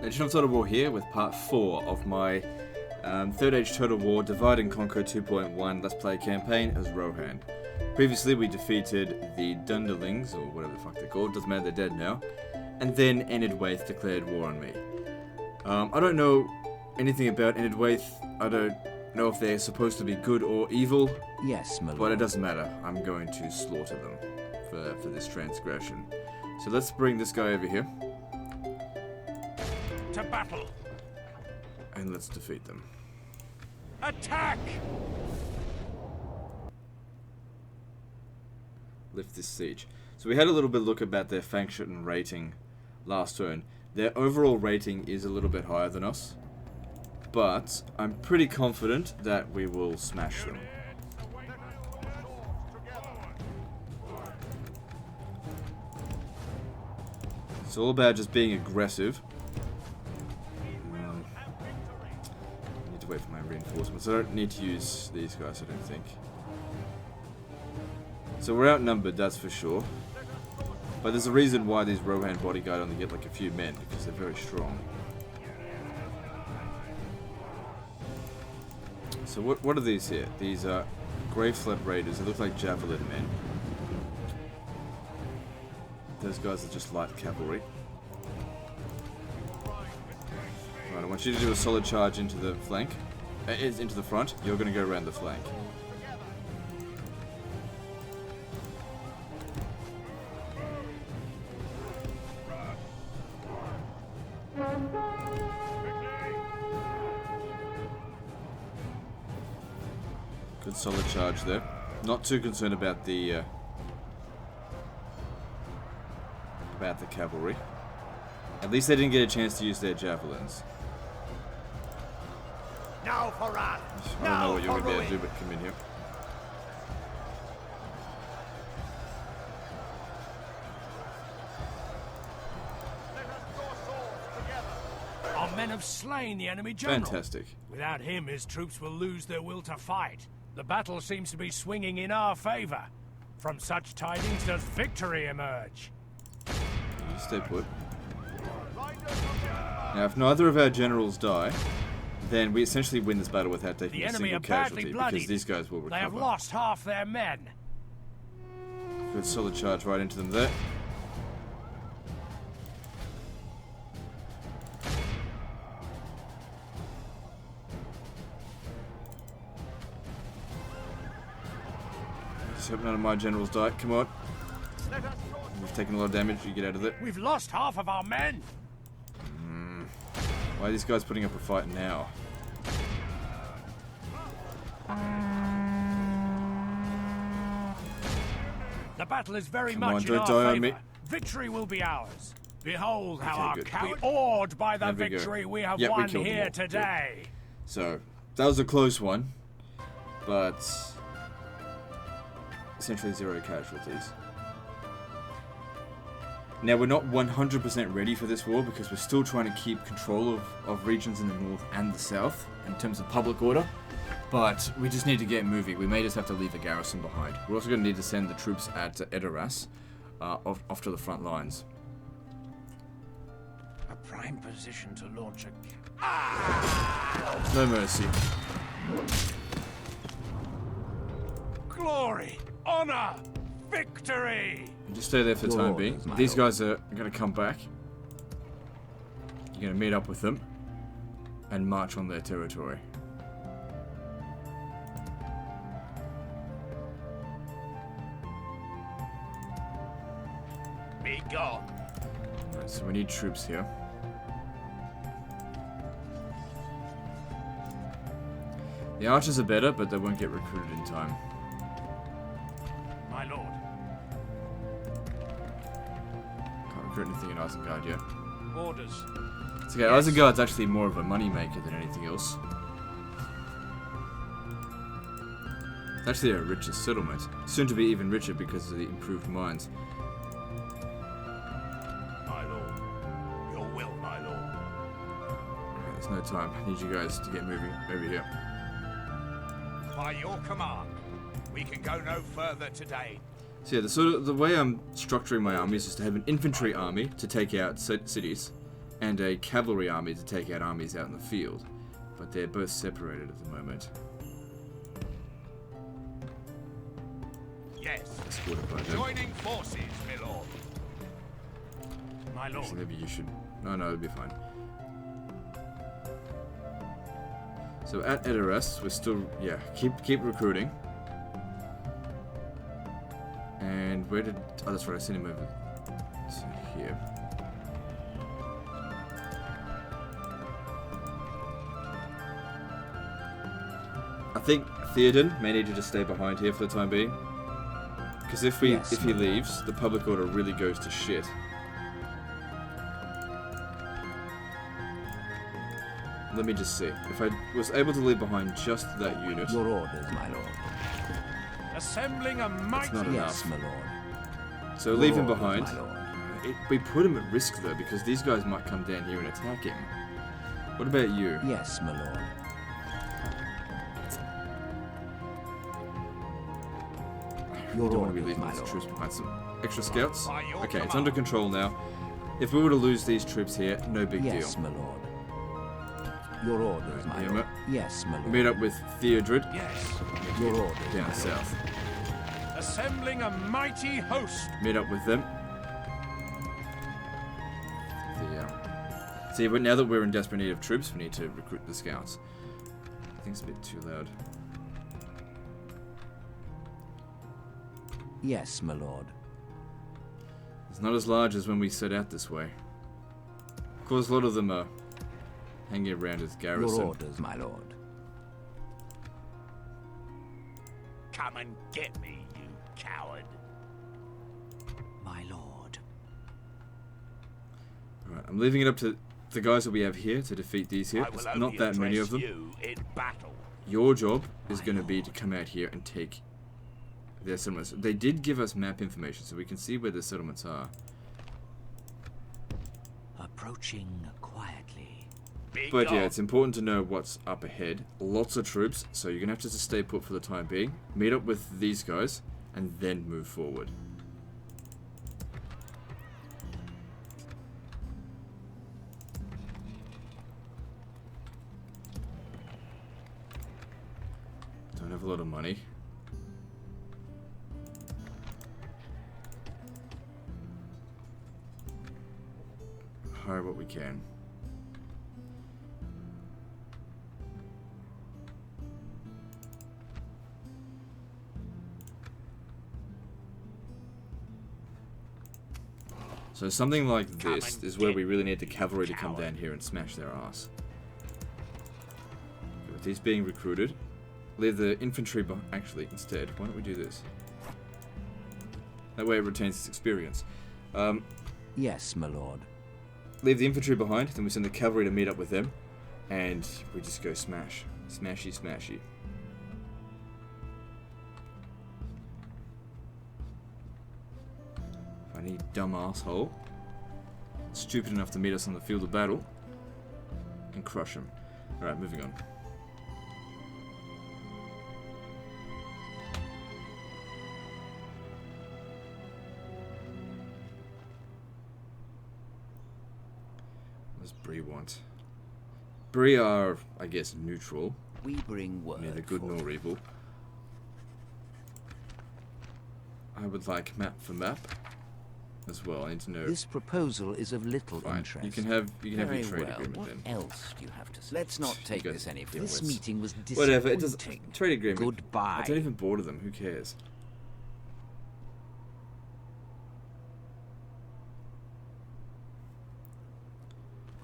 Legend of Total War here with part 4 of my Third Age Total War Divide and Conquer 2.1 Let's Play campaign as Rohan. Previously we defeated the Dunderlings, or whatever the fuck they're called, doesn't matter, they're dead now, and then Enidwaith declared war on me. I don't know anything about Enidwaith. I don't know if they're supposed to be good or evil. Yes, my lord. But it doesn't matter. I'm going to slaughter them for this transgression. So let's bring this guy over here. To battle! And let's defeat them. Attack! Lift this siege. So we had a little bit of look about their faction rating last turn. Their overall rating is a little bit higher than us, but I'm pretty confident that we will smash them. It's all about just being aggressive. I need to wait for my reinforcements. I don't need to use these guys, I don't think. So we're outnumbered, that's for sure. But there's a reason why these Rohan bodyguard only get like a few men, because they're very strong. So what are these here? These are Grey Flood Raiders. They look like javelin men. Those guys are just light cavalry. Right, I want you to do a solid charge into the flank. Into the front. You're going to go around the flank. Good solid charge there. Not too concerned about the cavalry. At least they didn't get a chance to use their javelins. Now for wrath! I don't know what you're going to be able to do, but come in here. Our men have slain the enemy general. Fantastic. Without him, his troops will lose their will to fight. The battle seems to be swinging in our favor. From such tidings does victory emerge. You stay put. Now, if neither of our generals die, then we essentially win this battle without taking a single casualty, because these guys will recover. They have lost half their men. Good solid charge right into them there. Just hope none of my generals die. Come on. We've taken a lot of damage. You get out of it. We've lost half of our men. Why are these guys putting up a fight now? The battle is very Come much on, in don't our die on favor. me. Victory will be ours. Behold how Okay, our good. cowards, awed by the There we go. victory we have Yep, we won killed them here all. today. Good. So, that was a close one, but essentially 0 casualties. Now, we're not 100% ready for this war because we're still trying to keep control of regions in the north and the south in terms of public order, but we just need to get moving. We may just have to leave a garrison behind. We're also going to need to send the troops at Edoras off to the front lines. A prime position to launch a... No mercy. Glory, honor, victory! Just stay there for the time being. These guys are going to come back. You're going to meet up with them and march on their territory. Be gone. Right, so we need troops here. The archers are better, but they won't get recruited in time. My lord. Can't recruit anything in Isengard yet. Orders. It's okay, yes. Isengard's actually more of a moneymaker than anything else. It's actually a richer settlement. Soon to be even richer because of the improved mines. My lord. Your will, my lord. Right, there's no time. I need you guys to get moving over here. By your command, we can go no further today. So yeah, the way I'm structuring my armies is to have an infantry army to take out cities, and a cavalry army to take out armies out in the field. But they're both separated at the moment. Yes. Escorted by them. Joining forces, my lord. My lord. So maybe you should... No, it'll be fine. So at Attrition, we're still... Yeah, keep recruiting. And where did... Oh, that's right, I sent him over to here. I think Theoden may need you to stay behind here for the time being. Because if he leaves, the public order really goes to shit. Let me just see. If I was able to leave behind just that unit... Your orders, my lord. Assembling a mighty... not Yes, my lord. So Your leave him orders, behind. my lord. We put him at risk though, because these guys might come down here and attack him. What about you? Yes, my lord. You don't want to be orders, leaving my these lord. troops behind. Some extra scouts? By your Okay, it's command. under control now. If we were to lose these troops here, no big Yes, deal. my lord. Your orders, my Right, lord. Yes, my lord. Meet up with Theodred Yes. Your orders, my down lord. south. Assembling a mighty host. Meet up with them. See, but now that we're in desperate need of troops, we need to recruit the scouts. I think it's a bit too loud. Yes, my lord. It's not as large as when we set out this way. Of course, a lot of them are hanging around as garrison. Your orders, my lord. Come and get me, you coward. My lord. Alright, I'm leaving it up to the guys that we have here to defeat these here. I will There's only not that many of address them. you in battle. Your job is going to be to come out here and take their settlements. They did give us map information, so we can see where the settlements are. Approaching quietly. Be But yeah, gone. it's important to know what's up ahead. Lots of troops, so you're going to have to just stay put for the time being. Meet up with these guys, and then move forward. Don't have a lot of money. Hire what we can. So something like this and is where get we really need the cavalry to come coward. down here and smash their ass. With these being recruited, leave the infantry actually, instead, why don't we do this? That way it retains its experience. Yes, my lord. Leave the infantry behind, then we send the cavalry to meet up with them, and we just go smash. Smashy, smashy. Any dumb asshole stupid enough to meet us on the field of battle and crush him. Alright, moving on. What does Bree want? Bree are, I guess, neutral. We bring word. Neither good for nor evil. I would like map for map as well. I need to know. This proposal is of little Fine. interest. You can have your Very trade well. agreement What then. else do you have to say? Let's not take guys this any deal further. This with- meeting was Whatever. It does. disappointing. Trade agreement. Goodbye. I don't even bother them. Who cares?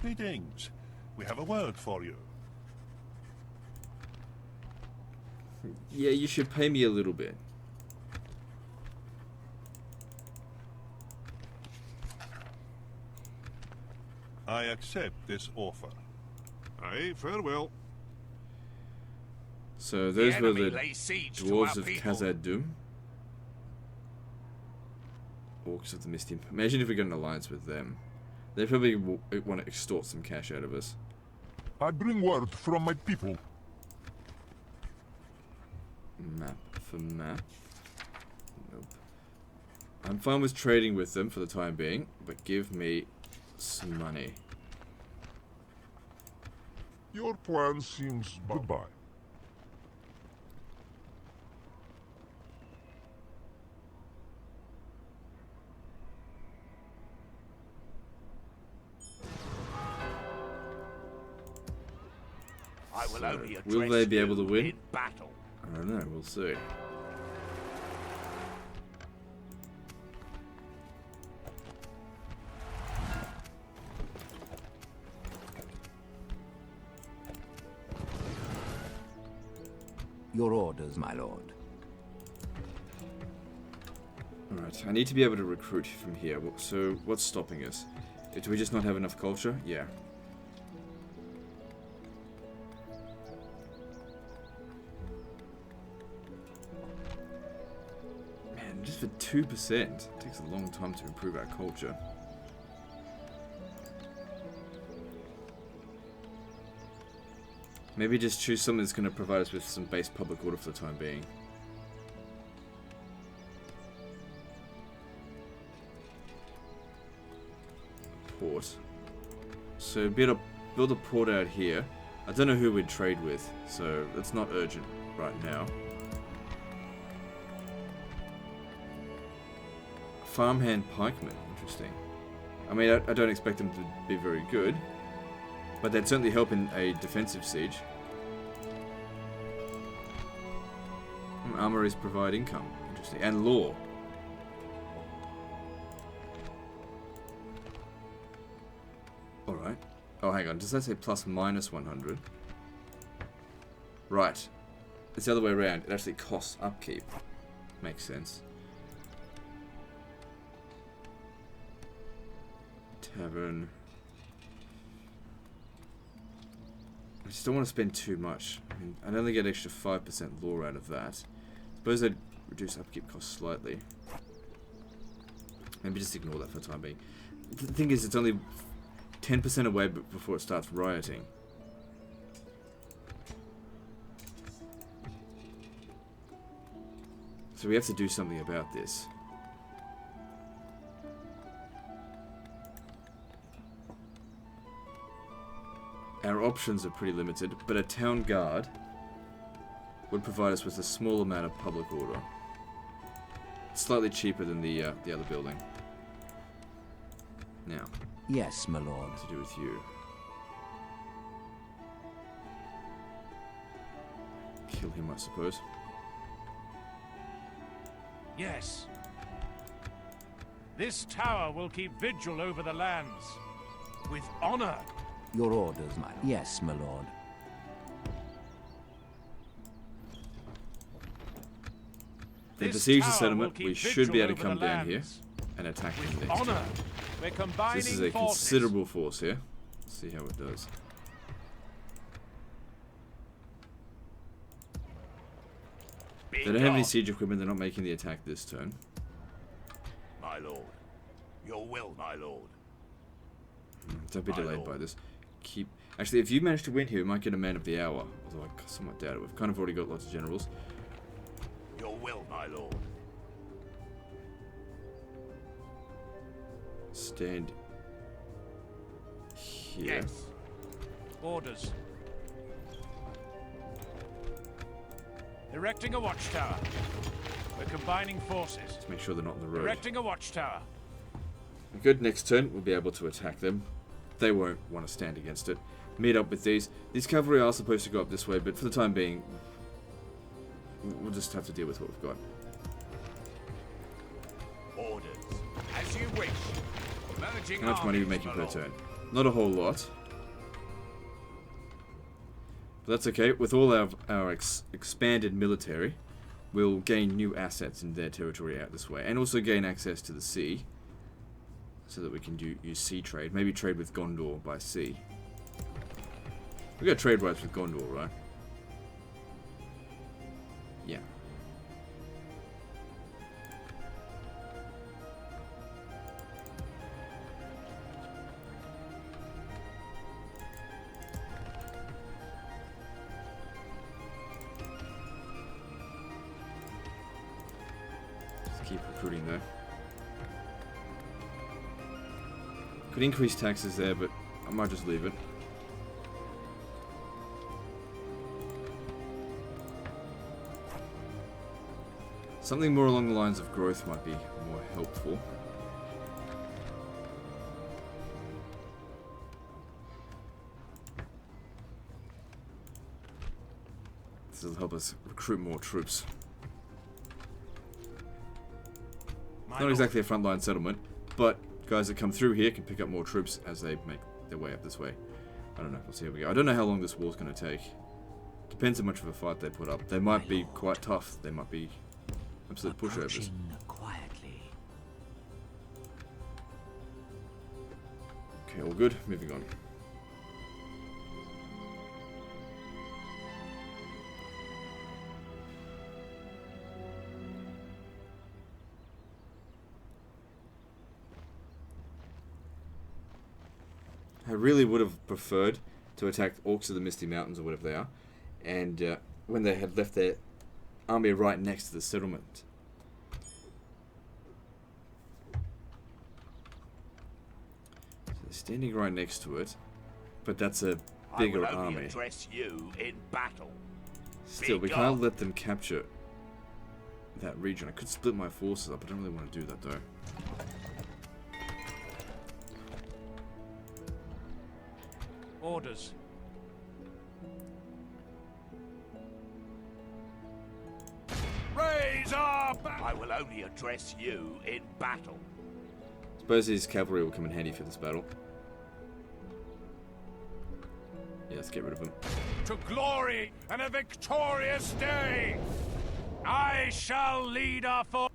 Greetings. We have a word for you. Yeah, you should pay me a little bit. I accept this offer. Aye, farewell. So those were enemy the lay siege to dwarves our of people. Khazad-dûm. Orcs of the Misty. Imagine if we got an alliance with them. They probably want to extort some cash out of us. I bring word from my people. Map for map. Nope. I'm fine with trading with them for the time being, but give me some money. Your plan seems goodbye. I will only will address they be able to you win? in battle. I don't know, we'll see. Your orders, my lord. Alright, I need to be able to recruit from here. So, what's stopping us? Do we just not have enough culture? Yeah. Man, just for 2%. It takes a long time to improve our culture. Maybe just choose something that's going to provide us with some base public order for the time being. Port. So build a port out here. I don't know who we'd trade with, so that's not urgent right now. Farmhand pikemen, interesting. I mean, I don't expect them to be very good, but they'd certainly help in a defensive siege. Armories provide income, interesting, and law. Alright. Oh, hang on. Does that say plus minus 100? Right. It's the other way around. It actually costs upkeep. Makes sense. Tavern. I just don't want to spend too much. I mean, I'd only get extra 5% law out of that. Suppose I'd reduce upkeep costs slightly. Maybe just ignore that for the time being. The thing is, it's only 10% away before it starts rioting. So we have to do something about this. Our options are pretty limited, but a town guard would provide us with a small amount of public order. Slightly cheaper than the other building. Now, Yes, my lord. what to do with you? Kill him, I suppose. Yes. This tower will keep vigil over the lands. With honor. Your orders, my lord. Yes, my lord. They This besiege the tower settlement. will keep We should be vigil able to over come the down here lands. and attack them With next honor. turn. We're So combining this is a forces. considerable force here. Let's see how it does. They don't have any siege equipment. They're not making the attack this turn. My lord. Your will, my lord. Don't be My delayed lord. by this. Keep. Actually, if you manage to win here, we might get a man of the hour. Although I somewhat doubt it. We've kind of already got lots of generals. Your will, my lord. Stand here. Yes. Orders. Erecting a watchtower. We're combining forces. Let's make sure they're not in the road. Erecting a watchtower. Good. Next turn, we'll be able to attack them. They won't want to stand against it. Meet up with these. These cavalry are supposed to go up this way, but for the time being, we'll just have to deal with what we've got. Orders. As you wish. Merging How much money are we armies, making my per lord. turn? Not a whole lot. But that's okay. With all our expanded military, we'll gain new assets in their territory out this way. And also gain access to the sea. So that we can use sea trade. Maybe trade with Gondor by sea. We got trade rights with Gondor, right? Yeah. Let's keep recruiting though. Could increase taxes there, but I might just leave it. Something more along the lines of growth might be more helpful. This will help us recruit more troops. Not exactly a frontline settlement, but guys that come through here can pick up more troops as they make their way up this way. I don't know. We'll see how we go. I don't know how long this war's going to take. Depends how much of a fight they put up. They might be quite tough. They might be absolute pushovers. Quietly. Okay, all good. Moving on. I really would have preferred to attack Orcs of the Misty Mountains or whatever they are, and when they had left their army right next to the settlement. So they're standing right next to it, but that's a bigger I will only army. address you in battle. Still, we Be can't gone. let them capture that region. I could split my forces up, I don't really want to do that though. Orders. Raise our I will only address you in battle. Suppose these cavalry will come in handy for this battle. Yeah, let's get rid of them. to glory and a victorious day. I shall lead our force.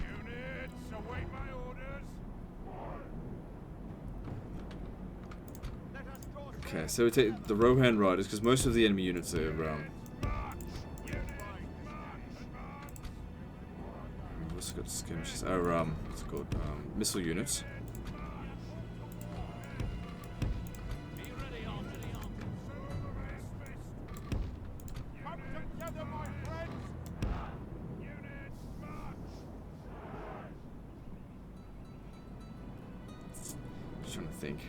Units, await my orders. Okay, so we take the Rohan riders because most of the enemy units are what's it got skirmishes? What's it called? Missile units. Come together, my friends. Units, march. Just trying to think.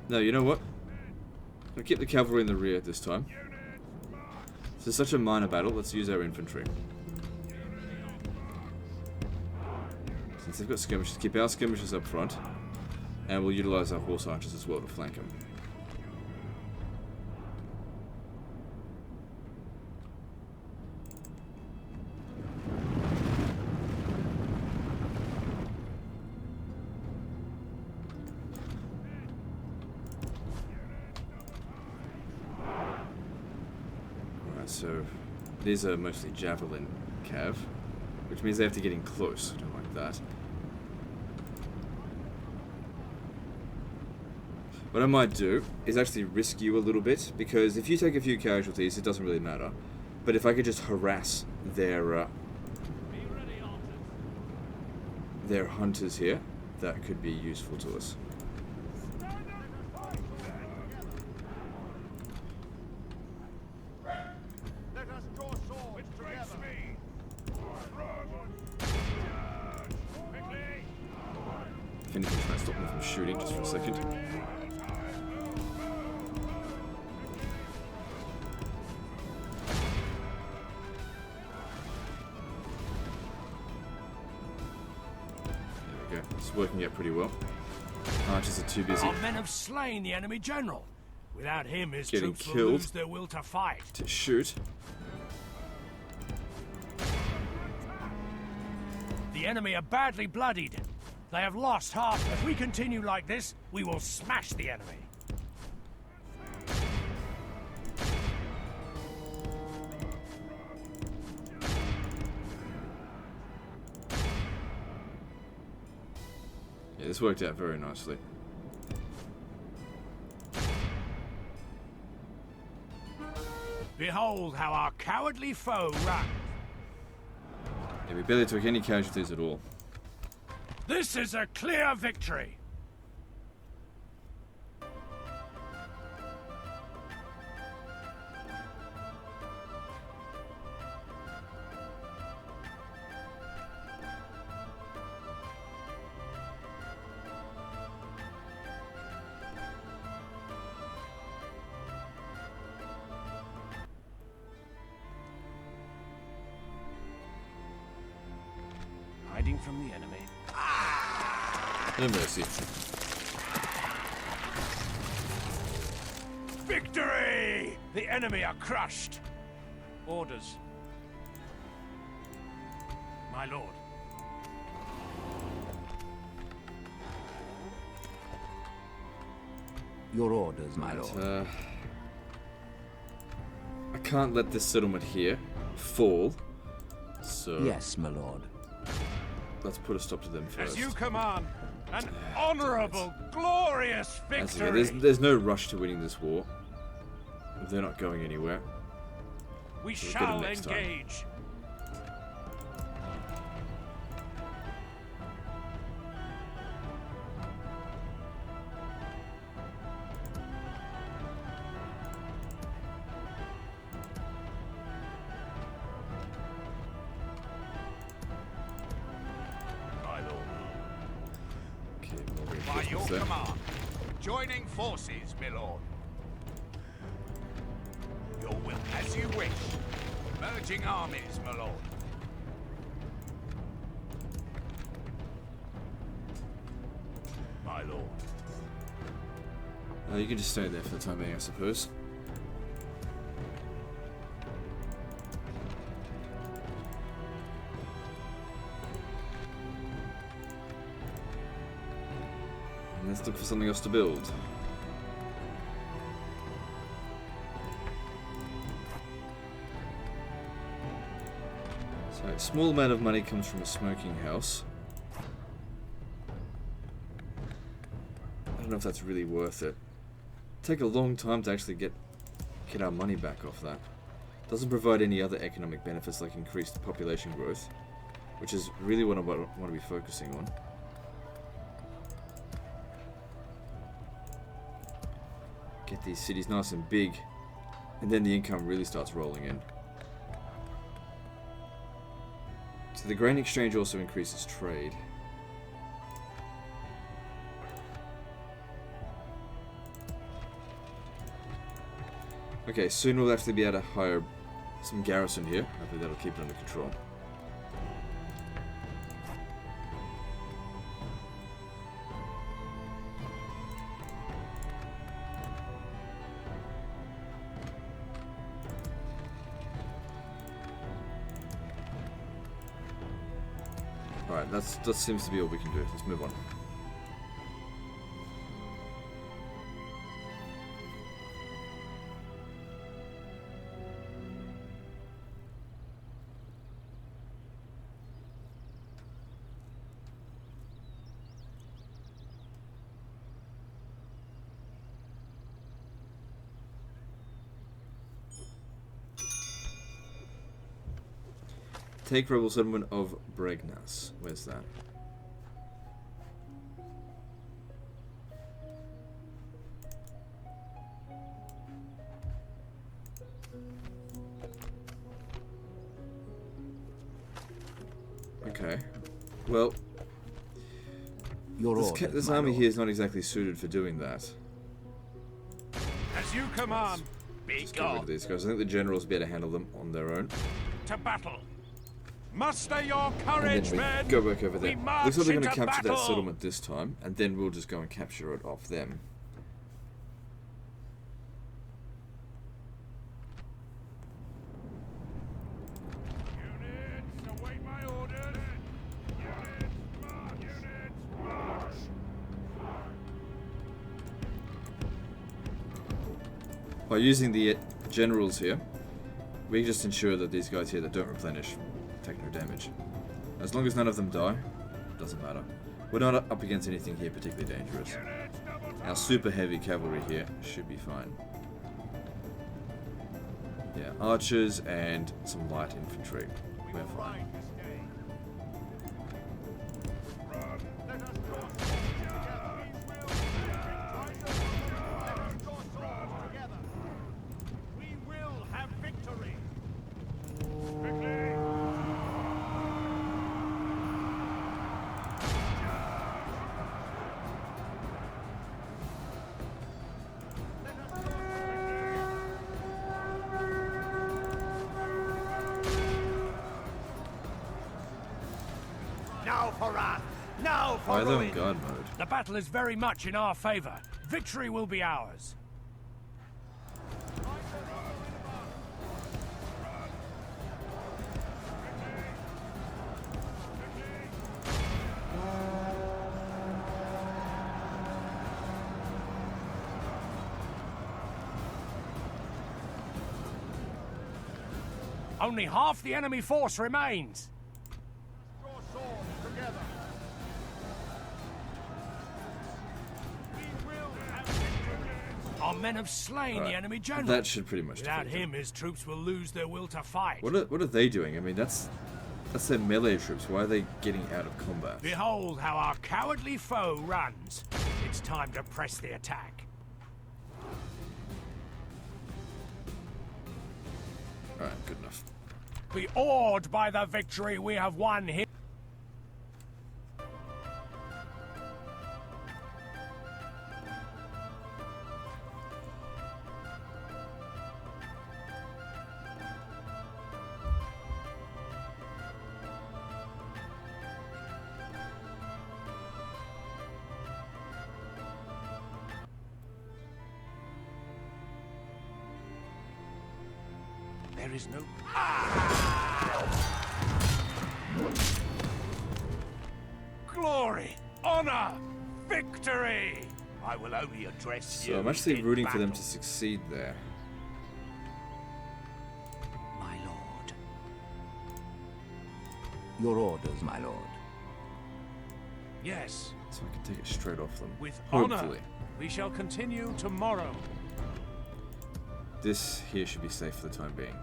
No, you know what? I'll keep the cavalry in the rear this time. This is such a minor battle, let's use our infantry. Since they've got skirmishes, keep our skirmishes up front. And we'll utilize our horse archers as well to flank them. Alright, so these are mostly javelin cav, which means they have to get in close. I don't like that. What I might do is actually risk you a little bit, because if you take a few casualties, it doesn't really matter. But if I could just harass their hunters here, that could be useful to us. Let us draw swords together. Me. Quickly. If anything, try and stop them from shooting just for a second. There we go. It's working out pretty well. Archers are too busy Our men have slain the enemy general. Without him, his Getting troops will killed. lose their will to fight. to shoot. The enemy are badly bloodied. They have lost half. If we continue like this, we will smash the enemy. Yeah, this worked out very nicely. Behold how our cowardly foe run. Yeah, we barely took any casualties at all. This is a clear victory. hiding from the enemy. No mercy. Victory! The enemy are crushed. Orders. My lord. Your orders, my lord. I can't let this settlement here fall. So Yes, my lord. let's put a stop to them first. As you command, an honorable, glorious As I say, victory. there's no rush to winning this war. They're not going anywhere. We We'll get shall it next time. engage. My lord. Okay, more By your reinforcements there. command. Joining forces, my lord. Your will, as you wish. Merging armies, my lord. My lord. You can just stay there for the time being, I suppose. And let's look for something else to build. So, a small amount of money comes from a smoking house. I don't know if that's really worth it. Take a long time to actually get our money back off that. Doesn't provide any other economic benefits like increased population growth, which is really what I want to be focusing on. Get these cities nice and big, and then the income really starts rolling in. So the grain exchange also increases trade. Okay, soon we'll actually be able to hire some garrison here. Hopefully that'll keep it under control. Alright, that seems to be all we can do. Let's move on. Take rebel settlement of Bregnas. Where's that? Okay. Well, Your orders, this my army lord. here is not exactly suited for doing that. As you command, Be Just get rid of gone. these guys. I think the generals will be able to handle them on their own. to battle. Muster your And courage, then we men. go back over there. We march Looks like they're going to into capture that battle. settlement this time, and then we'll just go and capture it off them. Units, await my orders. Units, march. By using the generals here, we can just ensure that these guys here that don't replenish take no damage. As long as none of them die, doesn't matter. We're not up against anything here particularly dangerous. Our super heavy cavalry here should be fine. Yeah, archers and some light infantry. We're fine. We will have victory. Why are they on guard mode? The battle is very much in our favor. Victory will be ours. Only half the enemy force remains. Our men have slain the enemy general. That should pretty much Without defeat him, his troops will lose their will to fight. them. What are they doing? I mean, that's their melee troops. Why are they getting out of combat? Behold how our cowardly foe runs. It's time to press the attack. Alright, good enough. Be awed by the victory we have won here. There is no... Glory! Honor! Victory! I will only address you. So I'm actually in rooting for them battle. to succeed there. My lord. Your orders, my lord. Yes, So I can take it straight off them. with Hopefully. honor. We shall continue tomorrow. This here should be safe for the time being.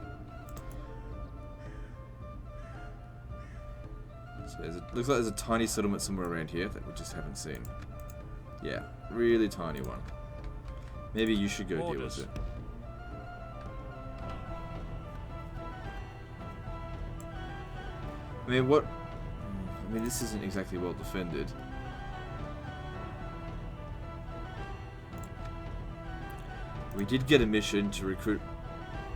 So looks like there's a tiny settlement somewhere around here that we just haven't seen. Yeah, really tiny one. Maybe you should go deal Orders. with it. I mean, what... I mean, this isn't exactly well defended. We did get a mission to recruit...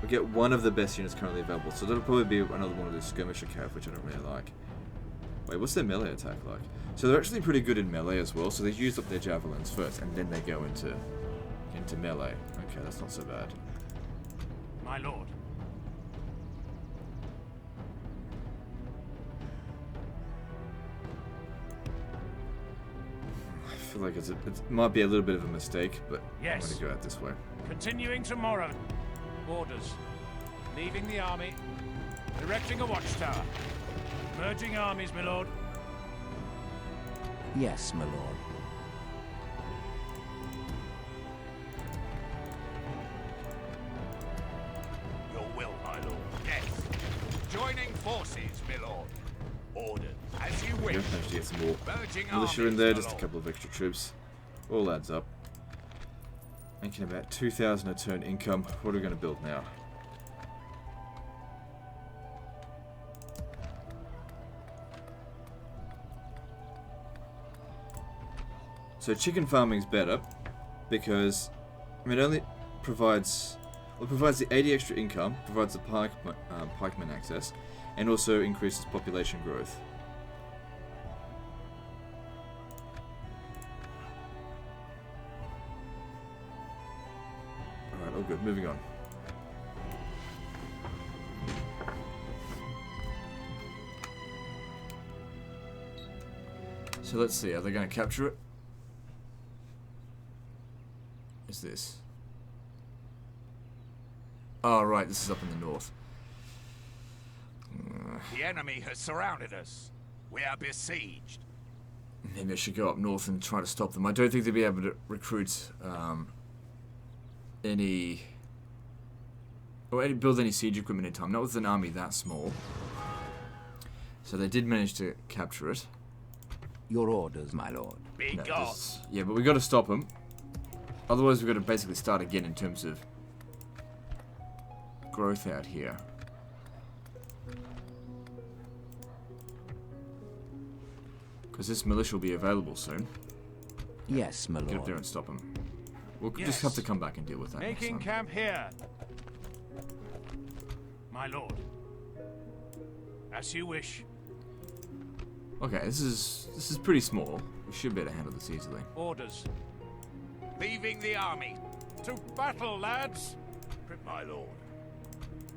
We get one of the best units currently available, so that'll probably be another one of these skirmisher cav, which I don't really like. Wait, what's their melee attack like? So they're actually pretty good in melee as well, so they use up their javelins first, and then they go into melee. Okay, that's not so bad. My lord. I feel like it might be a little bit of a mistake, but Yes. I'm going to go out this way. Continuing tomorrow. Orders. Leaving the army. Erecting a watchtower. Merging armies, my lord. Yes, my lord. Your will, my lord. Yes. Joining forces, my lord. Ordered. As you We wish. have managed to get some more Merging militia in armies, there, my just a lord. couple of extra troops. All adds up. Making about 2,000 a turn income. What are we going to build now? So chicken farming's better because it only provides the 80 extra income, provides the pikeman access, and also increases population growth. Alright, all good. Moving on. So let's see, are they going to capture it? Is this? Oh, right, this is up in the north. The enemy has surrounded us. We are besieged. Maybe I should go up north and try to stop them. I don't think they'll be able to recruit build any siege equipment in time. Not with an army that small. So they did manage to capture it. Your orders, my lord. Be No, gone. yeah, but we got to stop them. Otherwise, we've got to basically start again in terms of growth out here. Because this militia will be available soon. Yes, my Get up there lord. and stop them. We'll just Yes. have to come back and deal with that next Making time. camp here. My lord. As you wish. Okay, this is pretty small. We should be able to handle this easily. Orders. Leaving the army. To battle, lads! My lord.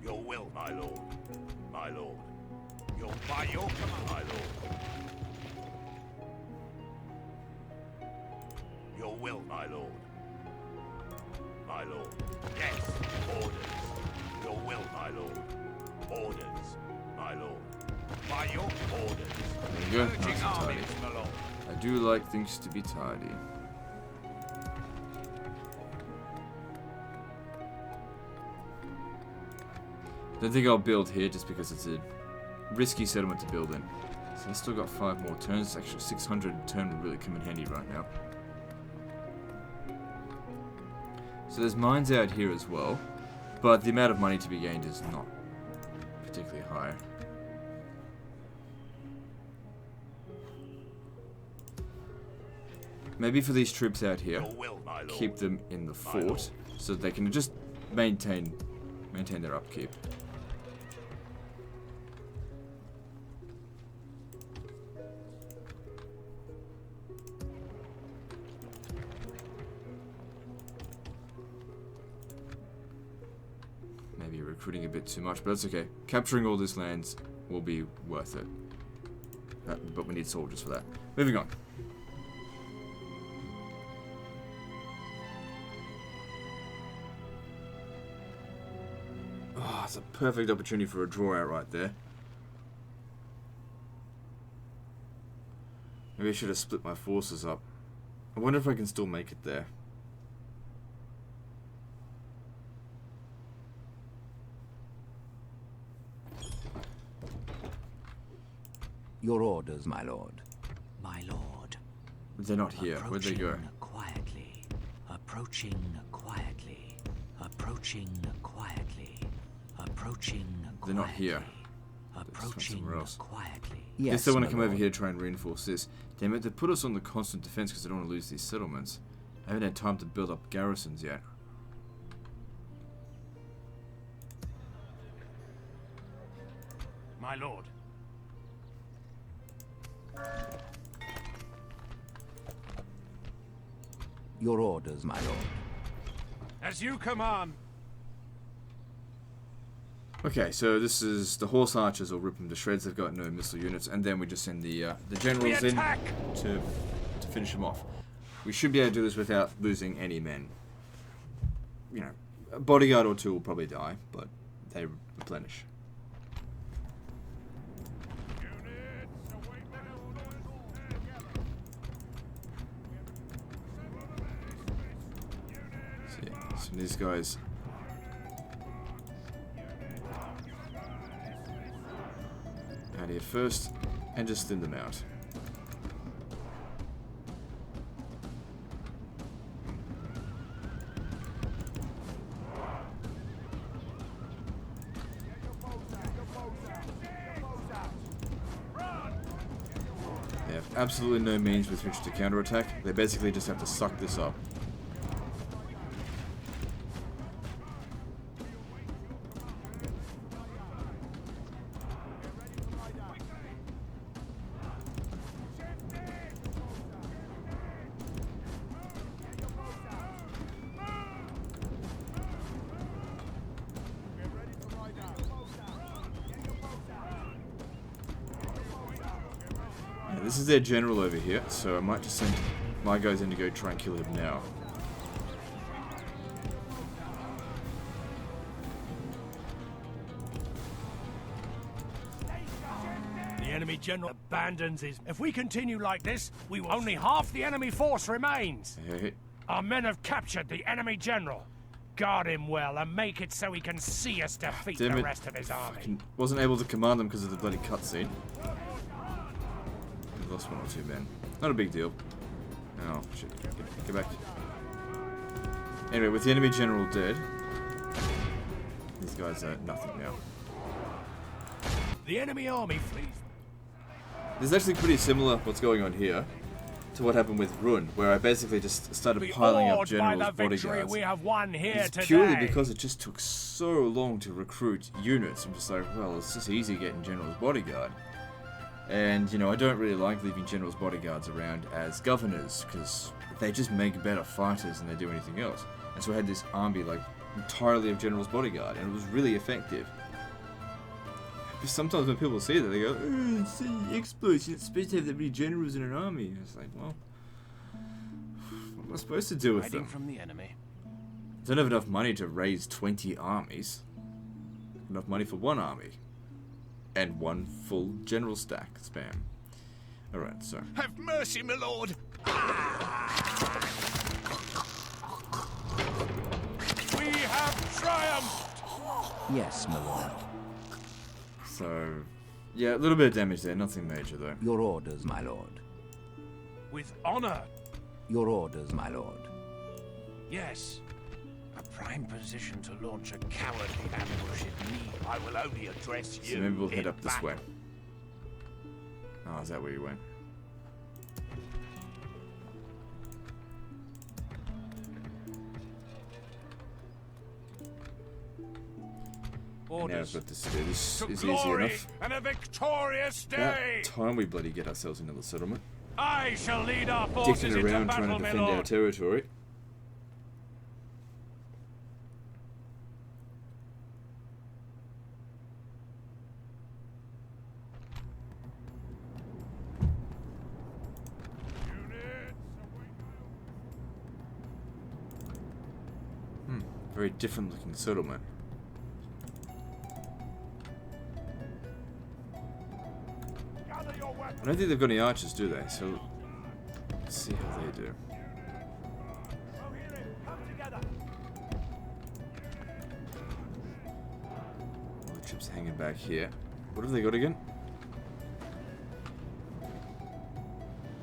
Your will, my lord. My lord. By your command, my lord. Your will, my lord. My lord. Yes. Orders. Your will, my lord. Orders. My lord. By your orders. There you go. Urging Nice and tidy. armies, my lord. I do like things to be tidy. Don't think I'll build here just because it's a risky settlement to build in. So I've still got 5 more turns. Actually, 600 turn would really come in handy right now. So there's mines out here as well, but the amount of money to be gained is not particularly high. Maybe for these troops out here, Your will, my lord. keep them in the fort so that they can just maintain their upkeep. Maybe recruiting a bit too much, but that's okay. Capturing all these lands will be worth it. But we need soldiers for that. Moving on. Oh, it's a perfect opportunity for a draw out right there. Maybe I should have split my forces up. I wonder if I can still make it there. Your orders, my lord. My lord. They're not here. Where'd they go? Quietly. Approaching quietly. Approaching quietly. Approaching quietly. They're not here. Approaching somewhere else. quietly. Yes, Guess they want my to come over lord. here to try and reinforce this. Damn it, they put us on the constant defense because they don't want to lose these settlements. I haven't had time to build up garrisons yet. My lord. Your orders, my lord. As you command. Okay, so this is the horse archers will rip them to shreds. They've got no missile units, and then we just send the generals in attack! to finish them off. We should be able to do this without losing any men. You know, a bodyguard or two will probably die, but they replenish. So, yeah, so these guys. Out here first, and just thin them out. They have absolutely no means with which to counterattack. They basically just have to suck this up. Yeah, this is their general over here, so I might just send my guys in to go try and kill him now. The enemy general abandons his... If we continue like this, we will... Only half the enemy force remains. Hey, Our men have captured the enemy general. Guard him well and make it so he can see us defeat damn the it. rest of his army. Fucking wasn't able to command them because of the bloody cutscene. We lost 1 or 2 men. Not a big deal. Oh, shit. Get back. Anyway, with the enemy general dead, these guys are nothing now. The enemy army flees. This is actually pretty similar what's going on here to what happened with Run, where I basically just started Be piling up awed by generals, the victory bodyguards. we have won here It's today. purely because it just took so long to recruit units. I'm just like, well, it's just easy getting general's bodyguard. And, you know, I don't really like leaving generals' bodyguards around as governors, because they just make better fighters than they do anything else. And so I had this army, like, entirely of generals' bodyguard, and it was really effective. But sometimes when people see that, they go, oh, it's exploits, you're not supposed to have that many generals in an army. And it's like, well, what am I supposed to do with Hiding them? from the enemy. I don't have enough money to raise 20 armies. Enough money for one army. And one full general stack spam. Alright, so. Have mercy, my lord! We have triumphed! Yes, my lord. So, yeah, a little bit of damage there, nothing major though. Your orders, my lord. With honor, Your orders, my lord. yes. A prime position to launch a cowardly ambush at me. I will only address you. So maybe we'll head in up this battle. way. Oh, is that where you went? Now I've Orders. got this to do. This To is easy glory enough. and a victorious day! About time we bloody get ourselves another settlement. I shall lead our forces Dicking into around battle, trying to my defend our lord. territory. Very different looking settlement. Gather your weapons. I don't think they've got any archers, do they? So let's see how they do. Come together. All the troops hanging back here. What have they got again?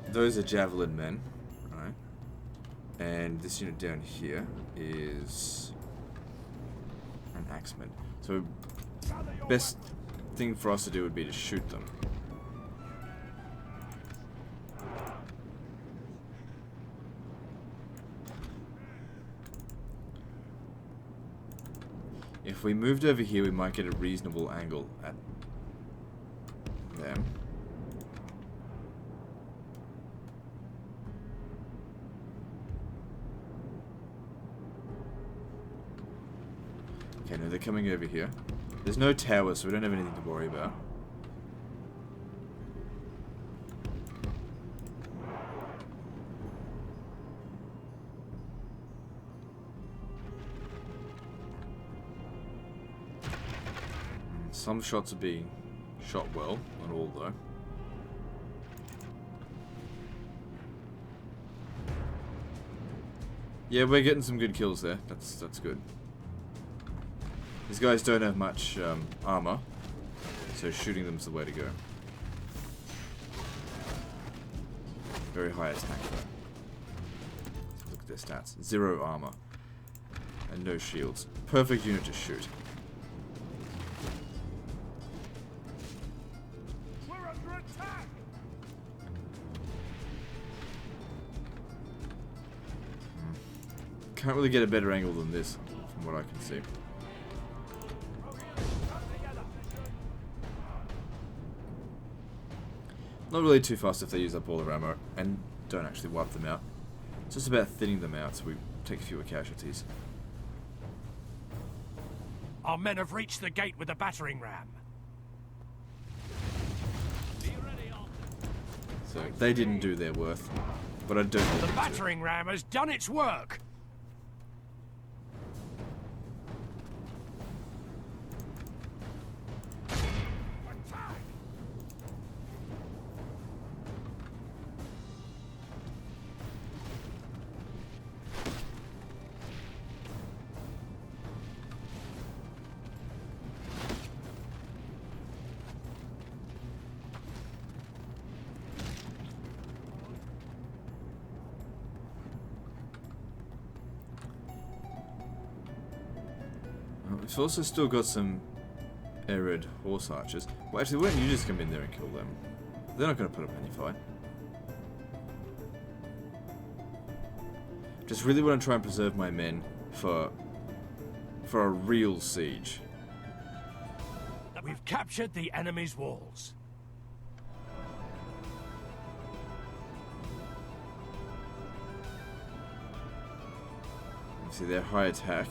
Those are javelin men, right? And this unit down here is an axeman. So best thing for us to do would be to shoot them. If we moved over here, we might get a reasonable angle at them. Okay, no, they're coming over here. There's no towers, so we don't have anything to worry about. Some shots are being shot well, not all though. Yeah, we're getting some good kills there. That's good. These guys don't have much armor, so shooting them's the way to go. Very high attack though. Look at their stats. 0 armor. And no shields. Perfect unit to shoot. We're under attack. Can't really get a better angle than this, from what I can see. Not really too fast if they use up all their ammo, and don't actually wipe them out. It's just about thinning them out so we take fewer casualties. Our men have reached the gate with the battering ram. So they didn't do their worth, but I don't want The them to. battering ram has done its work. We've also still got some arid horse archers. Well, actually, why don't you just come in there and kill them? They're not going to put up any fight. Just really want to try and preserve my men for a real siege. We've captured the enemy's walls. Obviously, their high attack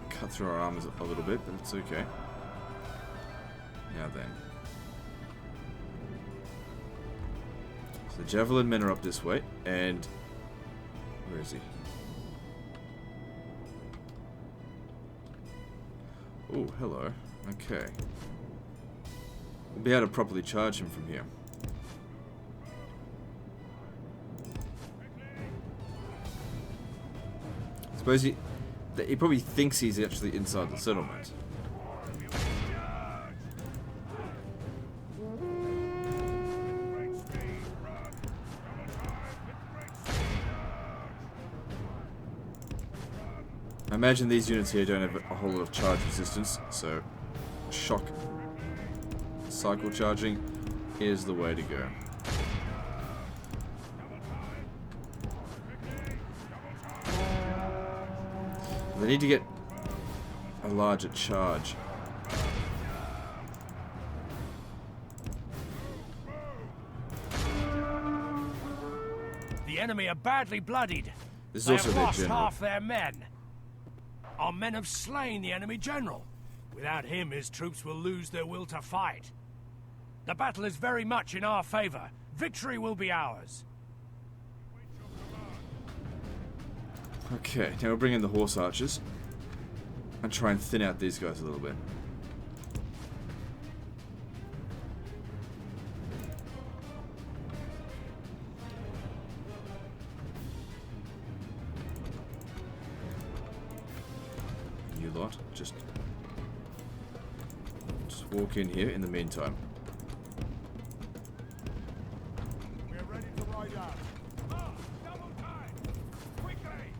cut through our armors a little bit, but it's okay. Now then. So the Javelin men are up this way, and... Where is he? Oh, hello. Okay. We'll be able to properly charge him from here. Suppose he probably thinks he's actually inside the settlement. I imagine these units here don't have a whole lot of charge resistance, so shock cycle charging is the way to go. They need to get a larger charge. The enemy are badly bloodied. This is They also have their lost general. half their men. Our men have slain the enemy general. Without him, his troops will lose their will to fight. The battle is very much in our favor. Victory will be ours. Okay, now we'll bring in the horse archers and try and thin out these guys a little bit. You lot, just walk in here in the meantime. We're ready to ride out. Double time! Quickly!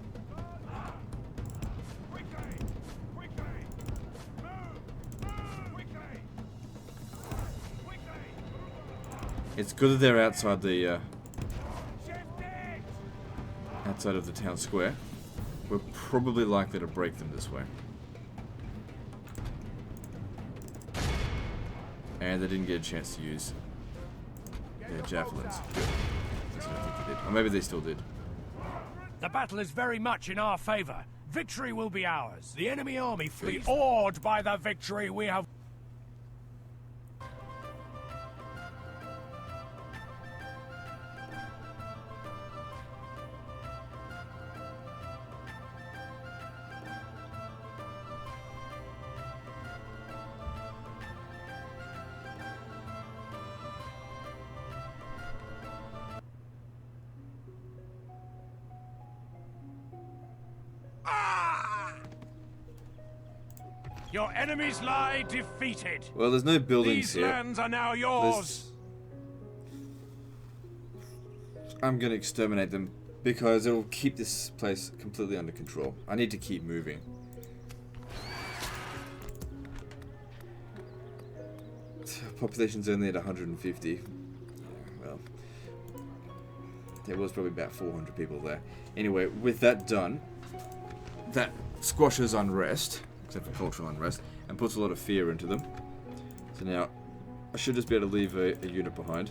Quickly! Quickly! Move! Quickly! Quickly! It's good that they're outside the Shift it! outside of the town square. We're probably likely to break them this way. And they didn't get a chance to use their javelins. Good. That's what I think they did. Or maybe they still did. The battle is very much in our favor. Victory will be ours. The enemy army flee awed by the victory we have. Your enemies lie defeated. Well, there's no buildings These here. lands are now yours. I'm gonna exterminate them because it'll keep this place completely under control. I need to keep moving. Population's only at 150. Well, there was probably about 400 people there. Anyway, with that done, that squashes unrest, except for cultural unrest, and puts a lot of fear into them. So now, I should just be able to leave a unit behind.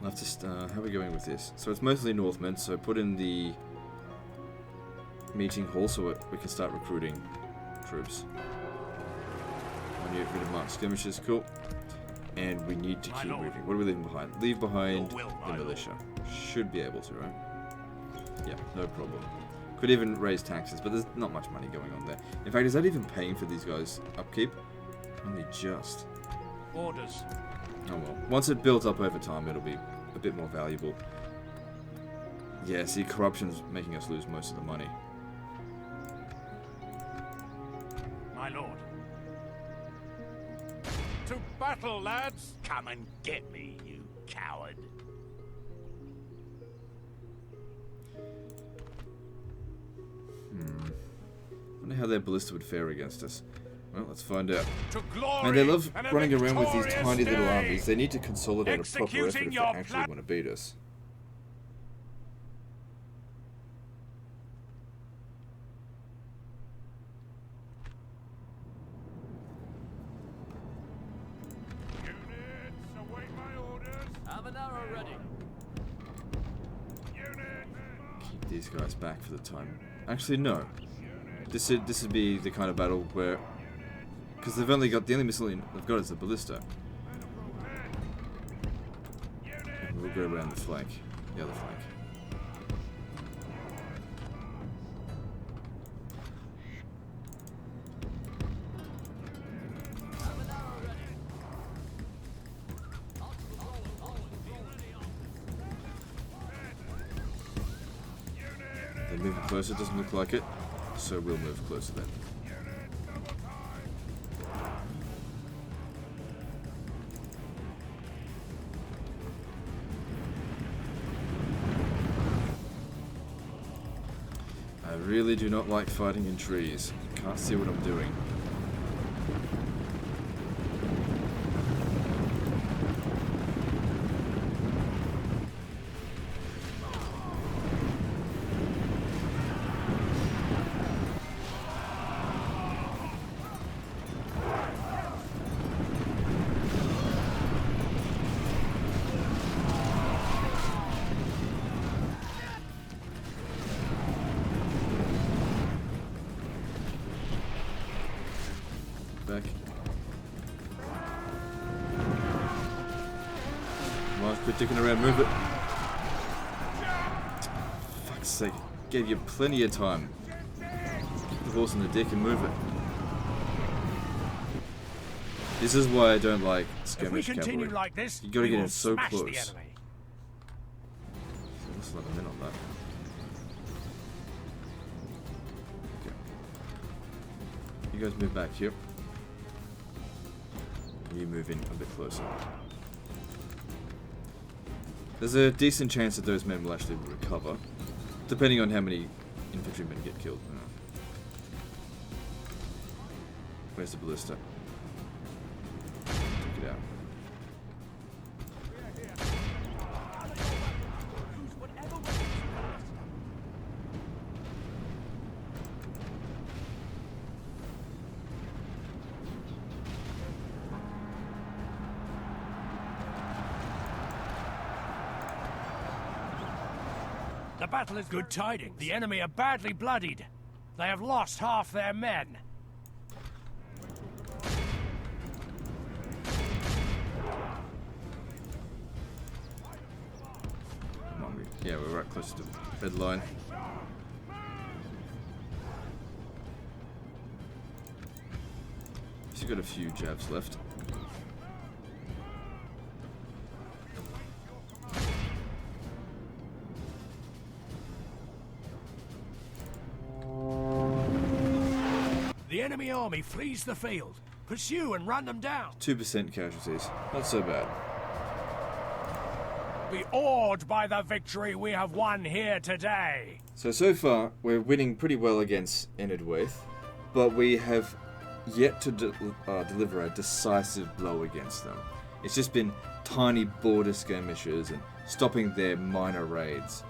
I'll have to how are we going with this? So it's mostly Northmen, so put in the meeting hall so we can start recruiting troops. I need to get rid of marked skirmishes, cool. And we need to keep moving. What are we leaving behind? Leave behind the militia. Should be able to, right? Yeah, no problem. Could even raise taxes, but there's not much money going on there. In fact, is that even paying for these guys' upkeep? Only just. Orders. Oh well. Once it builds up over time, it'll be a bit more valuable. Yeah, see, corruption's making us lose most of the money. My lord. To battle, lads! Come and get me, you coward. I wonder how their ballista would fare against us. Well, let's find out. To glory And they love and a running around with these victorious tiny little day. armies. They need to consolidate a proper effort Executing if they your actually plan- want to beat us. Units, await my orders. Have an arrow ready. Units, Keep these guys back for the time. Actually, no. This would be the kind of battle where, because they've only got the only missile they've got is the ballista. And we'll go around the flank, the other flank. They're moving closer, doesn't look like it, so we'll move closer then. I really do not like fighting in trees. Can't see what I'm doing. Back. Come on, quit dicking around, move it. Fuck's sake, gave you plenty of time. Kick the horse in the dick and move it. This is why I don't like skirmish If we continue cavalry. like this, You gotta we get will in so smash close. the enemy. So let's let them in on that. Okay. You guys move back here. You move in a bit closer. There's a decent chance that those men will actually recover, depending on how many infantrymen get killed. Where's the ballista? Take it out. The battle is good tidings. The enemy are badly bloodied. They have lost half their men. Come on, yeah, we're right close to the red line. She's got a few jabs left. The enemy army flees the field. Pursue and run them down. 2% casualties. Not so bad. Be awed by the victory we have won here today. So far, we're winning pretty well against Enidwaith, but we have yet to deliver a decisive blow against them. It's just been tiny border skirmishes and stopping their minor raids.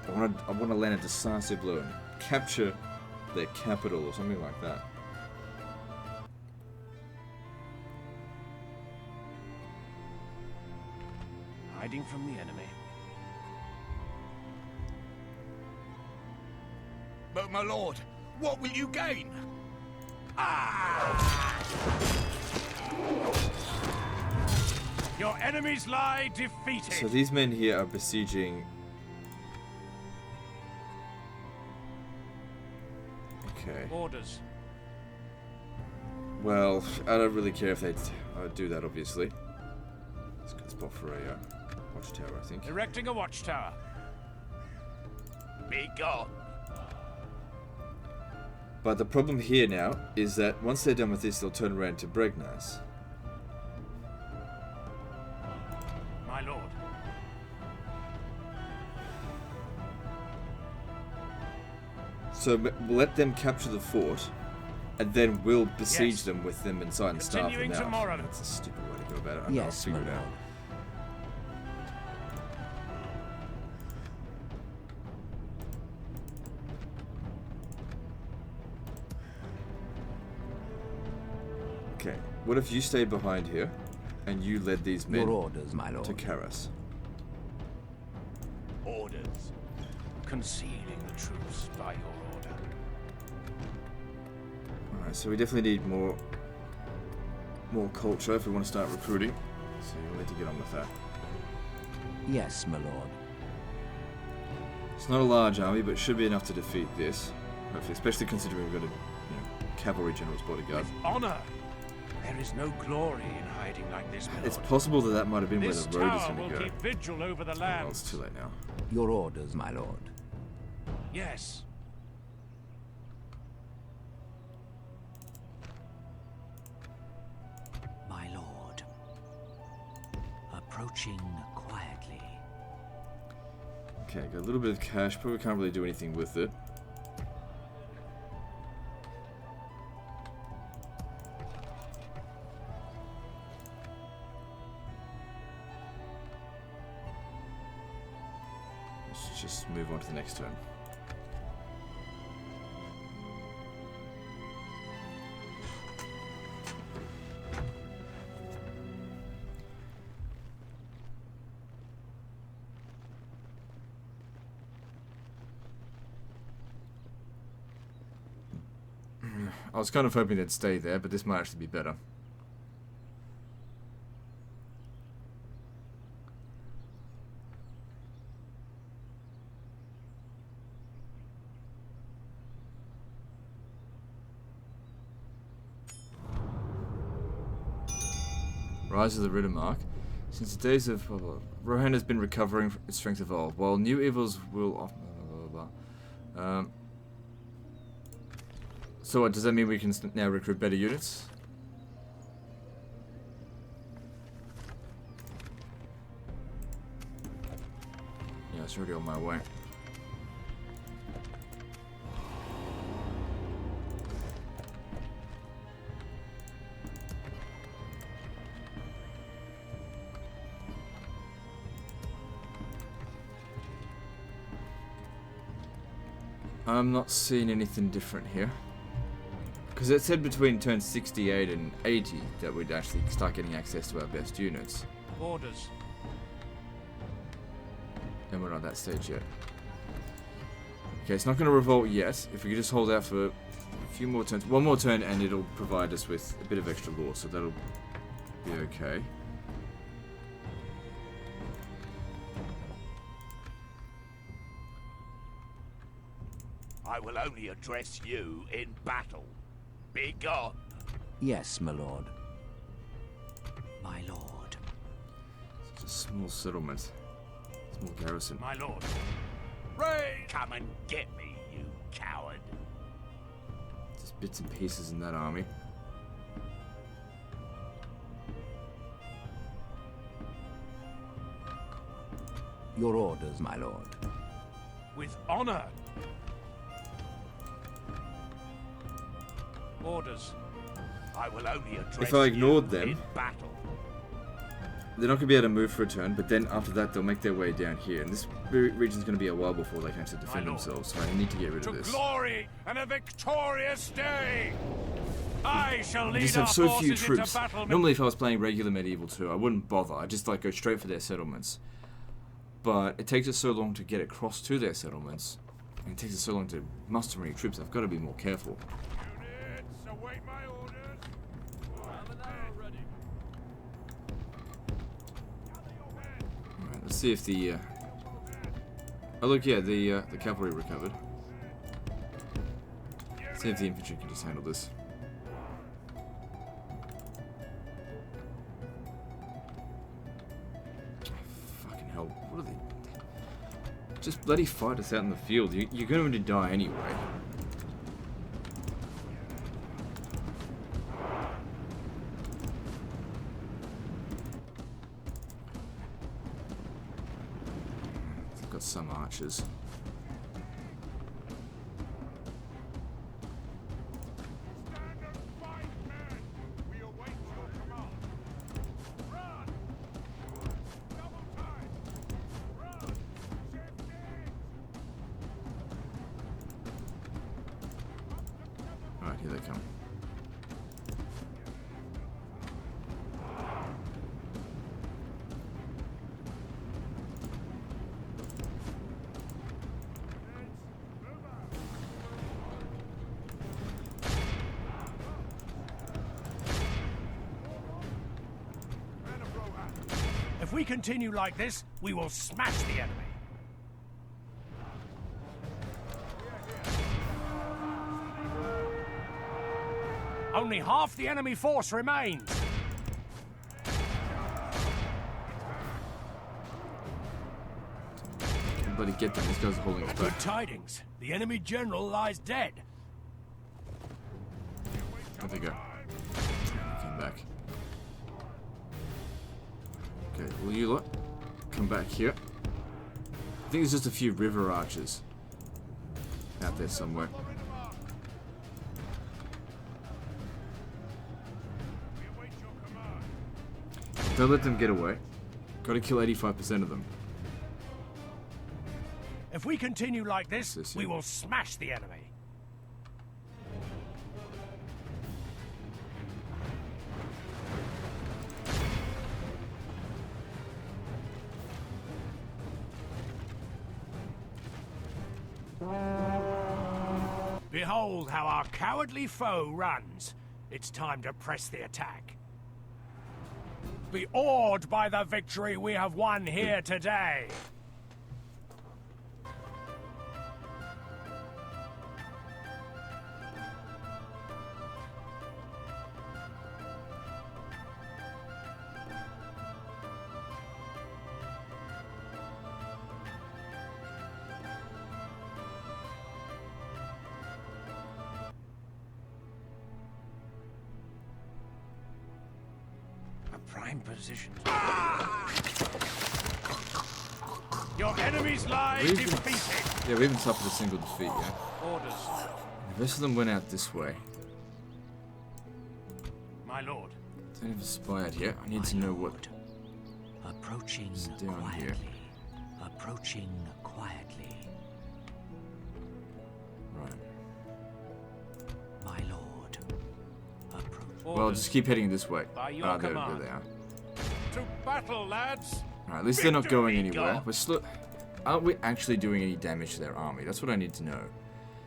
I want to land a decisive blow and capture their capital or something like that. Hiding from the enemy. But my lord, what will you gain? Your enemies lie defeated. So these men here are besieging. Okay. Orders. Well, I don't really care if they do that, obviously. It's a good spot for a watchtower, I think. Erecting a watchtower. Be gone. But the problem here now is that once they're done with this, they'll turn around to Bregnas. My lord. So let them capture the fort, and then we'll besiege Yes. them with them inside and starve them Continuing out. tomorrow. That's a stupid way to go about it. I know, I'll Yes, figure my it out. lord. Okay, what if you stayed behind here, and you led these men Your orders, my lord. to Karas? Orders. orders. Concealing the troops by your order. Alright, so we definitely need more culture if we want to start recruiting. So we'll need to get on with that. Yes, my lord. It's not a large army, but it should be enough to defeat this. Hopefully, especially considering we've got a cavalry general's bodyguard. With honor! There is no glory in hiding like this, my It's lord. possible that that might have been where This the road is tower going will to go. keep vigil over the Well, land. it's too late now. Your orders, my lord. Yes. My lord. Approaching quietly. Okay, got a little bit of cash, but we can't really do anything with it. Let's just move on to the next turn. I was kind of hoping they'd stay there, but this might actually be better. Rise of the Riddermark. Since the days of Rohan has been recovering its strength of old, while new evils will. So what, does that mean we can now recruit better units? Yeah, it's already on my way. I'm not seeing anything different here. Because it said between turn 68 and 80 that we'd actually start getting access to our best units. Orders. And we're not at that stage yet. Okay, it's not going to revolt yet. If we could just hold out for a few more turns. One more turn and it'll provide us with a bit of extra law, so that'll be okay. I will only address you in battle. Be gone. Yes, my lord. My lord. It's a small settlement. Small garrison. My lord. Ray! Come and get me, you coward. Just bits and pieces in that army. Your orders, my lord. With honor. Orders. I will only address If I ignored you them- in battle. They're not going to be able to move for a turn, but then after that they'll make their way down here. And this region's going to be a while before they can actually defend My lord. themselves, so I need to get rid To of this. glory and a victorious day. I shall We lead just our have so few forces troops. into battle. Normally if I was playing regular Medieval 2, I wouldn't bother. I'd just like go straight for their settlements. But it takes us so long to get across to their settlements, and it takes us so long to muster any troops. I've got to be more careful. Units, await my orders. Alright, let's see if the oh look, yeah, the cavalry recovered. Let's see if the infantry can just handle this. Fucking hell, what are they? Just bloody fight us out in the field. You're going to die anyway. I've got some archers. Stand and fight, men. We await your command. Run! Double time. Run! Shift Alright, here they come. If we continue like this, we will smash the enemy. Only half the enemy force remains. Bloody get them. These guys are holding us Good back. tidings. The enemy general lies dead. Where'd they go? Came back. Okay, will you lot come back here? I think there's just a few river archers out there somewhere. Don't let them get away. Gotta kill 85% of them. If we continue like this, This we here. will smash the enemy. Behold how our cowardly foe runs. It's time to press the attack. Be awed by the victory we have won here today. Prime position. Your enemies lie We've- defeated. Yeah, we haven't suffered a single defeat yet. Orders, The rest of them went out this way. my lord. Don't have a spy out here. I need to know what. Approaching down quietly. here. Approaching quietly. Right. My lord. Approach. Well, just keep heading this way. By your There command. they are. To battle, lads. Alright, at least they're not going Victory anywhere. God. We're slow. Aren't we actually doing any damage to their army? That's what I need to know.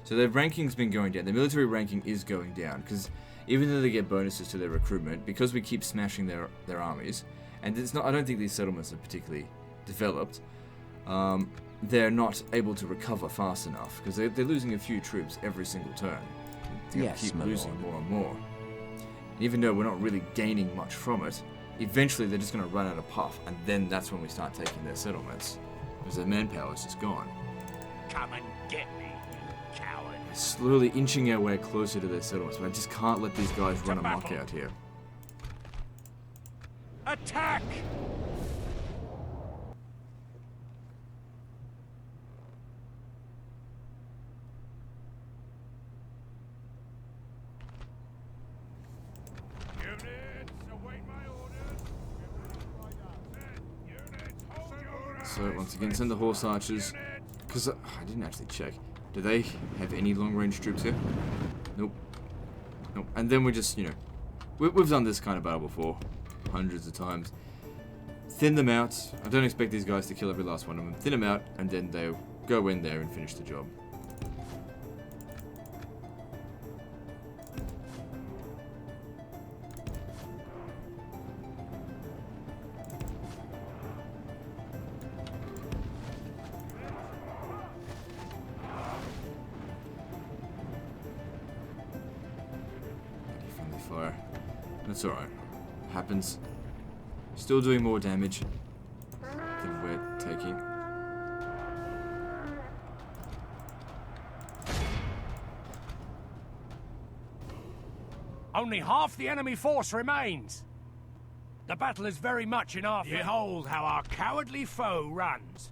So their ranking's been going down. Their military ranking is going down because even though they get bonuses to their recruitment, because we keep smashing their armies, and it's not. I don't think these settlements are particularly developed. They're not able to recover fast enough because they're losing a few troops every single turn. They Yes, keep my losing lord. more and more. And even though we're not really gaining much from it, eventually they're just going to run out of puff, and then that's when we start taking their settlements. Because their manpower is just gone. Come and get me, you coward. Slowly inching our way closer to their settlements, but I just can't let these guys run amok battle. out here. Attack! Units, await my orders. Units, hold your So once again, send the horse archers. Because I didn't actually check. Do they have any long-range troops here? Nope. Nope. And then we just, you know, we've done this kind of battle before, hundreds of times. Thin them out. I don't expect these guys to kill every last one of them. Thin them out, and then they'll go in there and finish the job. Friendly fire. That's alright. Happens. Still doing more damage than we're taking. Only half the enemy force remains. The battle is very much in our favor. Behold how our cowardly foe runs.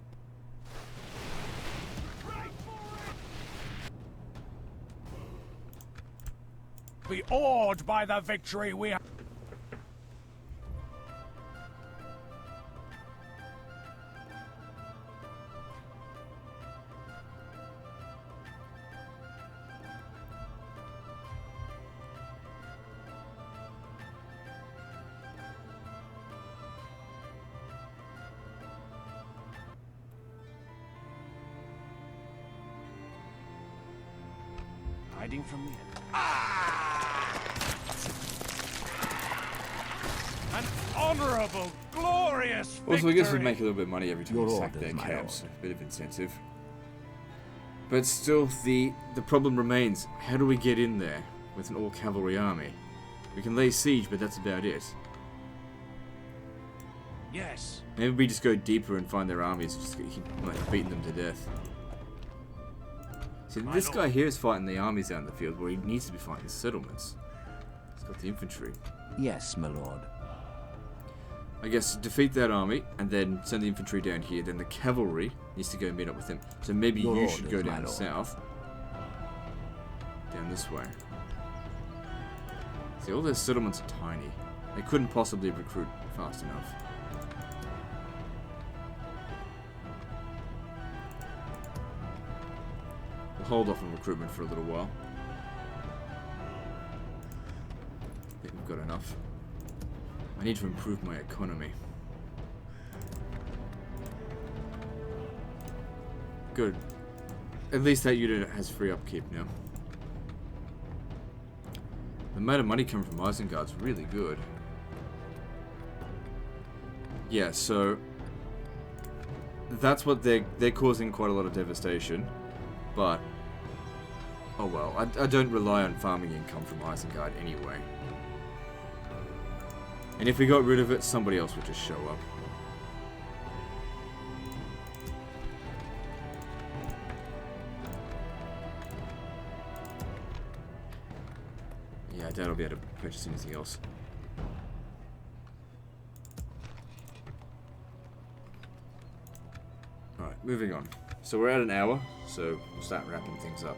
Be awed by the victory we have. Hiding from the enemy. An honorable, glorious victory! Also, I guess we make a little bit of money every time Your we sack orders, their my camps. lord. A bit of incentive. But still, the problem remains. How do we get in there with an all-cavalry army? We can lay siege, but that's about it. Yes. Maybe we just go deeper and find their armies and just keep like, beating them to death. See, this guy here is fighting the armies out in the field where he needs to be fighting the settlements. He's got the infantry. Yes, my lord. I guess defeat that army and then send the infantry down here. Then the cavalry needs to go meet up with him. So maybe Your you should go orders, my down lord. south. Down this way. See, all their settlements are tiny. They couldn't possibly recruit fast enough. We'll hold off on recruitment for a little while. I think we've got enough. I need to improve my economy. Good. At least that unit has free upkeep now. The amount of money coming from Isengard's really good. Yeah, so that's what they're causing quite a lot of devastation. But oh well, I don't rely on farming income from Isengard anyway. And if we got rid of it, somebody else would just show up. Yeah, I doubt I'll be able to purchase anything else. Alright, moving on. So we're at an hour, so we'll start wrapping things up.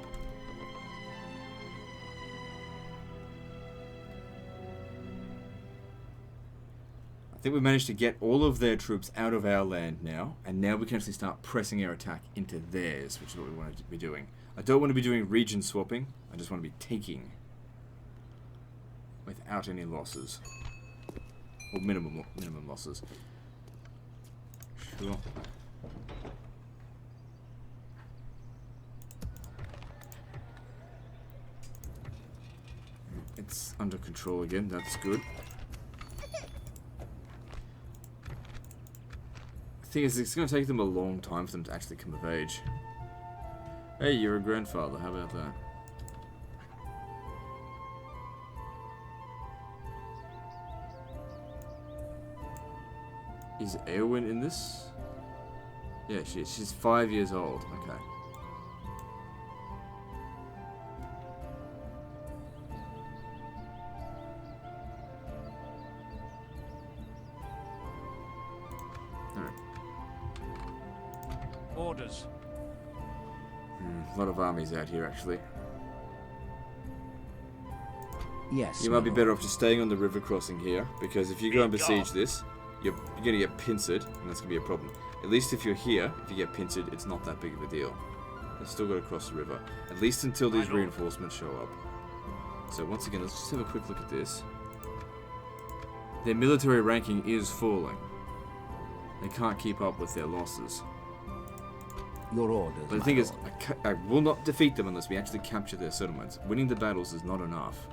I think we managed to get all of their troops out of our land now, and now we can actually start pressing our attack into theirs, which is what we want to be doing. I don't want to be doing region swapping, I just want to be taking without any losses. Or minimum losses. Sure. It's under control again, that's good. The thing is, it's going to take them a long time for them to actually come of age. Hey, you're a grandfather, how about that? Is Eowyn in this? Yeah, she is. She's 5 years old. Okay. Alright. Orders. A lot of armies out here, actually. Yes, You my might be lord. better off just staying on the river crossing here, because if you go and besiege this, you're going to get pincered, and that's going to be a problem. At least if you're here, if you get pincered, it's not that big of a deal. They've still got to cross the river, at least until these reinforcements show up. So once again, let's just have a quick look at this. Their military ranking is falling. They can't keep up with their losses. Your orders, But the my thing is, lord. I will not defeat them unless we actually capture their settlements. Winning the battles is not enough.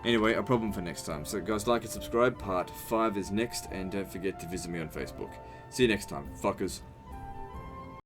Anyway, a problem for next time. So guys, like and subscribe. Part 5 is next, and don't forget to visit me on Facebook. See you next time, fuckers.